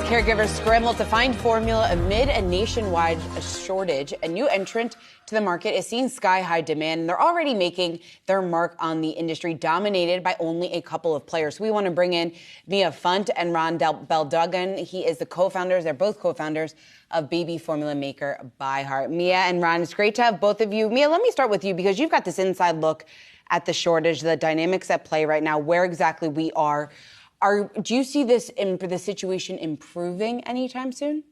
caregivers scramble to find formula amid a nationwide shortage. A new entrant to the market is seeing sky-high demand, and they're already making their mark on the industry, dominated by only a couple of players. So we want to bring in Mia Funt and Ron Belldegrun. He is the co-founders. They're both co-founders of baby formula maker ByHeart. Mia and Ron, it's great to have both of you. Mia, let me start with you because you've got this inside look at the shortage, the dynamics at play right now, where exactly we are. Do you see the situation improving anytime soon?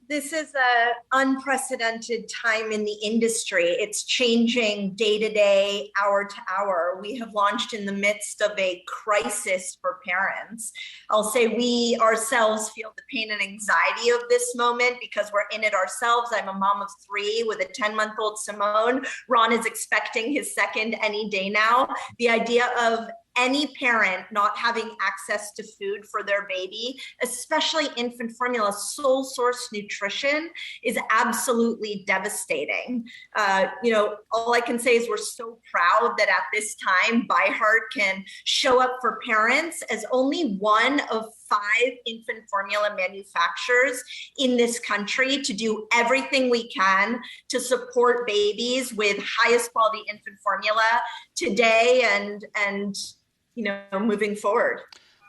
This is an unprecedented time in the industry. It's changing day to day, hour to hour. We have launched in the midst of a crisis for parents. I'll say we ourselves feel the pain and anxiety of this moment because we're in it ourselves. I'm a mom of 3 with a 10-month-old Simone. Ron is expecting his second any day now. The idea of any parent not having access to food for their baby, especially infant formula, sole source nutrition, is absolutely devastating. All I can say is we're so proud that at this time, ByHeart can show up for parents as only one of 5 infant formula manufacturers in this country to do everything we can to support babies with highest quality infant formula today and moving forward.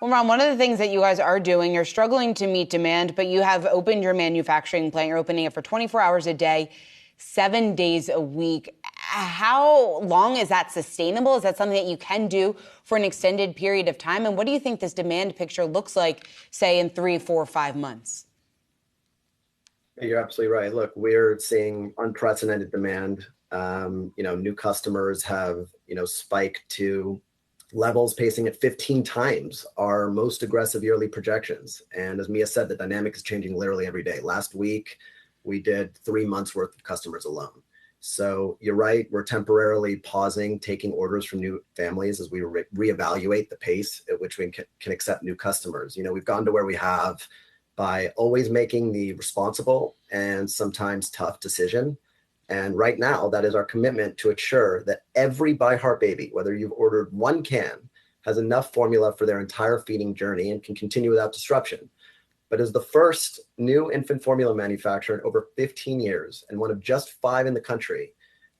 Well, Ron, one of the things that you guys are doing, you're struggling to meet demand, but you have opened your manufacturing plant. You're opening it for 24 hours a day, 7 days a week. How long is that sustainable? Is that something that you can do for an extended period of time? And what do you think this demand picture looks like, say, in 3, 4, 5 months? You're absolutely right. Look, we're seeing unprecedented demand. New customers have, spiked to levels pacing at 15 times our most aggressive yearly projections. And as Mia said, the dynamic is changing literally every day. Last week, we did 3 months worth of customers alone. So you're right, we're temporarily pausing, taking orders from new families as we reevaluate the pace at which we can accept new customers. We've gone to where we have by always making the responsible and sometimes tough decision. And right now, that is our commitment to ensure that every ByHeart baby, whether you've ordered 1 can, has enough formula for their entire feeding journey and can continue without disruption. But as the first new infant formula manufacturer in over 15 years and one of just 5 in the country,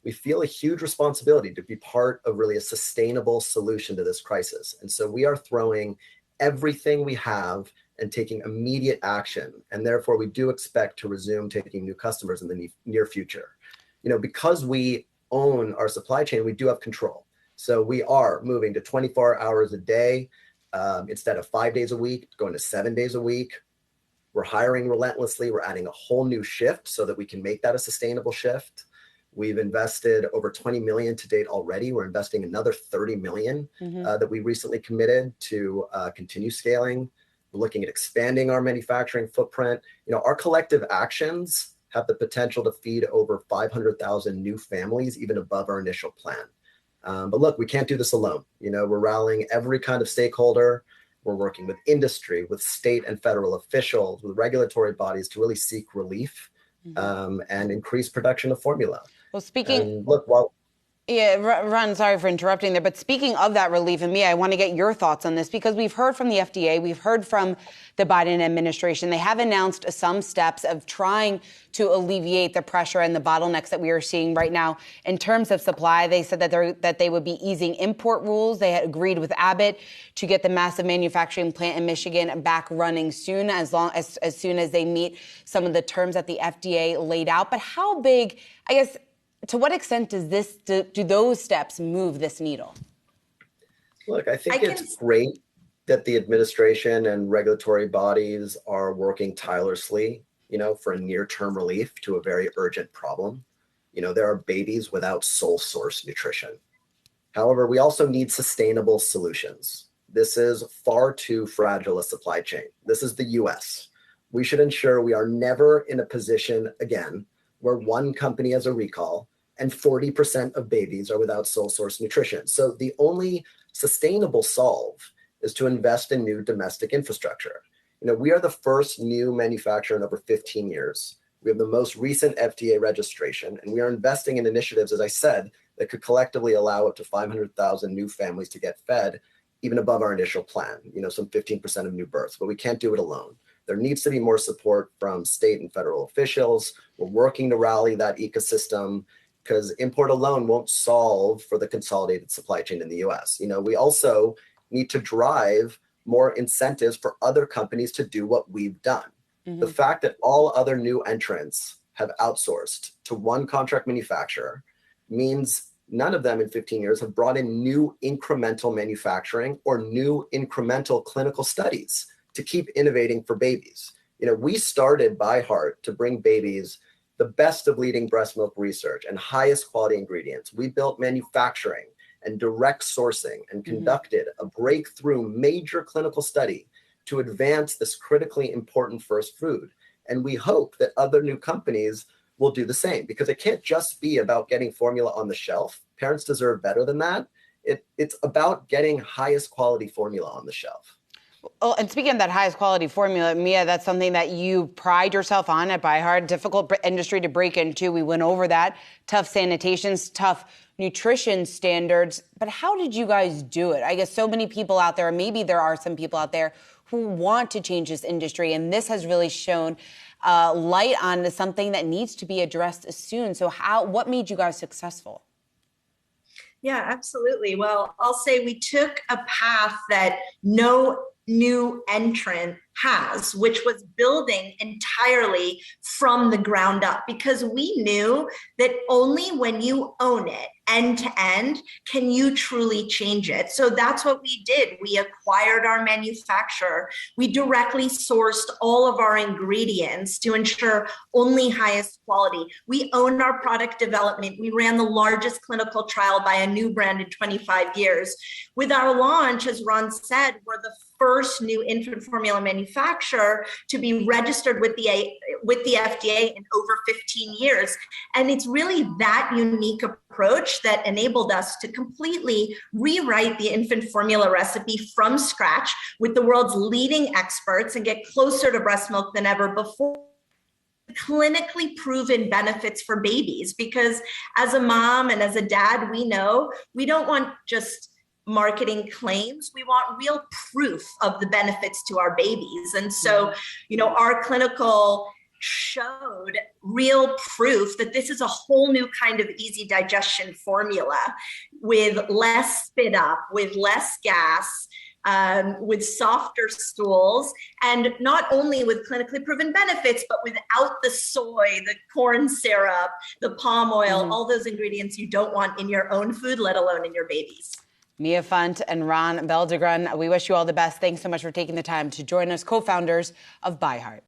we feel a huge responsibility to be part of really a sustainable solution to this crisis. And so we are throwing everything we have and taking immediate action. And therefore, we do expect to resume taking new customers in the near future. Because we own our supply chain, we do have control. So we are moving to 24 hours a day instead of 5 days a week, going to 7 days a week. We're hiring relentlessly. We're adding a whole new shift so that we can make that a sustainable shift. We've invested over $20 million to date already. We're investing another $30 million that we recently committed to continue scaling. We're looking at expanding our manufacturing footprint. Our collective actions have the potential to feed over 500,000 new families, even above our initial plan. But look, we can't do this alone. We're rallying every kind of stakeholder. We're working with industry, with state and federal officials, with regulatory bodies to really seek relief and increase production of formula. Well, speaking... And look, Yeah, Ron, sorry for interrupting there, but speaking of that relief, and Mia, I want to get your thoughts on this because we've heard from the FDA, we've heard from the Biden administration. They have announced some steps of trying to alleviate the pressure and the bottlenecks that we are seeing right now in terms of supply. They said that they would be easing import rules. They had agreed with Abbott to get the massive manufacturing plant in Michigan back running soon, as soon as they meet some of the terms that the FDA laid out. But how big, I guess, to what extent do those steps move this needle? Look, I think it's great that the administration and regulatory bodies are working tirelessly, for a near-term relief to a very urgent problem. There are babies without sole source nutrition. However, we also need sustainable solutions. This is far too fragile a supply chain. This is the US. We should ensure we are never in a position again where one company has a recall and 40% of babies are without sole source nutrition. So the only sustainable solve is to invest in new domestic infrastructure. We are the first new manufacturer in over 15 years. We have the most recent FDA registration, and we are investing in initiatives, as I said, that could collectively allow up to 500,000 new families to get fed even above our initial plan, some 15% of new births, but we can't do it alone. There needs to be more support from state and federal officials. We're working to rally that ecosystem because import alone won't solve for the consolidated supply chain in the US. We also need to drive more incentives for other companies to do what we've done. Mm-hmm. The fact that all other new entrants have outsourced to one contract manufacturer means none of them in 15 years have brought in new incremental manufacturing or new incremental clinical studies to keep innovating for babies. We started ByHeart to bring babies the best of leading breast milk research and highest quality ingredients. We built manufacturing and direct sourcing and conducted a breakthrough major clinical study to advance this critically important first food. And we hope that other new companies will do the same, because it can't just be about getting formula on the shelf. Parents deserve better than that. It's about getting highest quality formula on the shelf. Well, and speaking of that highest quality formula, Mia, that's something that you pride yourself on at ByHeart. Difficult industry to break into. We went over that. Tough sanitations, tough nutrition standards. But how did you guys do it? I guess so many people out there, maybe there are some people out there who want to change this industry, and this has really shown light on something that needs to be addressed soon. So what made you guys successful? Yeah, absolutely. Well, I'll say we took a path that no new entrant has, which was building entirely from the ground up, because we knew that only when you own it end to end can you truly change it. So that's what we did. We acquired our manufacturer. We directly sourced all of our ingredients to ensure only highest quality. We own our product development. We ran the largest clinical trial by a new brand in 25 years. With our launch, as Ron said, we're the first new infant formula manufacturer to be registered with the FDA in over 15 years. And it's really that unique approach that enabled us to completely rewrite the infant formula recipe from scratch with the world's leading experts and get closer to breast milk than ever before. Clinically proven benefits for babies, because as a mom and as a dad, we know we don't want just marketing claims. We want real proof of the benefits to our babies. And so, our clinical showed real proof that this is a whole new kind of easy digestion formula with less spit up, with less gas, with softer stools, and not only with clinically proven benefits, but without the soy, the corn syrup, the palm oil, all those ingredients you don't want in your own food, let alone in your baby's. Mia Funt and Ron Belldegrun, we wish you all the best. Thanks so much for taking the time to join us, co-founders of ByHeart.